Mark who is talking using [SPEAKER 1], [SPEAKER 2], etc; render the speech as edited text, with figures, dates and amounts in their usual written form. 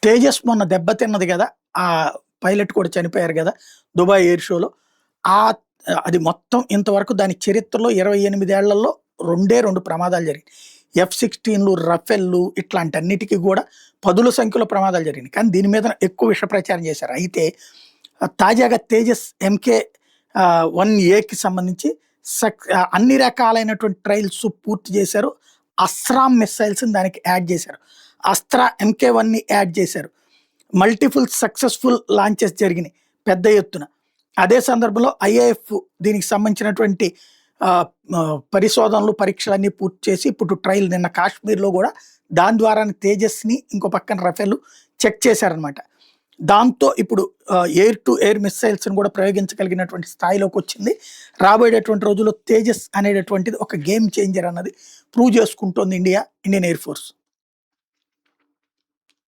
[SPEAKER 1] తేజస్ మొన్న దెబ్బతిన్నది గదా! ఆ పైలట్ కూడా చనిపోయారు గదా! దుబాయ్ ఎయిర్ షోలో. ఆహ్, అది మొత్తం ఇంతవరకు దాని చరిత్రలో 28 ఏళ్లలో 2 ప్రమాదాలు జరిగాయి. F-16లు, రఫెల్‌లు ఇట్లాంటన్నిటికి గూడా పదుల సంఖ్యలో ప్రమాదాలు జరిగినాయి. కానీ దీని మీద ఎక్కువ విష ప్రచారం చేశారు. అయితే తాజాగా తేజస్ ఎంకే 1ఏకి సంబంధించి అన్ని రకాలైనటువంటి ట్రయల్స్ పూర్తి చేశారు. అస్త్రామ్ మిస్సైల్స్‌ని దానికి యాడ్ చేశారు. అస్త్ర ఎంకే-1ని యాడ్ చేశారు. మల్టిపుల్ సక్సెస్‌ఫుల్ లాంచెస్ జరిగినాయి పెద్ద ఎత్తున. అదే సందర్భంలో ఐఏఎఫ్ దీనికి సంబంధించినటువంటి పరిశోధనలు, పరీక్షలన్నీ పూర్తి చేసి ఇప్పుడు ట్రయల్ నిన్న కాశ్మీర్‌లో గూడా దాని ద్వారానే తేజస్‌ని ఇంకో పక్కన రఫేల్ చెక్ చేశారనమాట. దాంతో ఇప్పుడు ఎయిర్ టు ఎయిర్ మిస్సైల్స్‌ని కూడా ప్రయోగించగలిగినటువంటి స్థాయిలోకొచ్చింది. రాబోయేటటువంటి రోజుల్లో తేజస్ అనేటటువంటిది ఒక గేమ్ చేంజర్ అన్నది ప్రూవ్ చేసుకుంటోంది ఇండియన్ ఎయిర్ ఫోర్స్.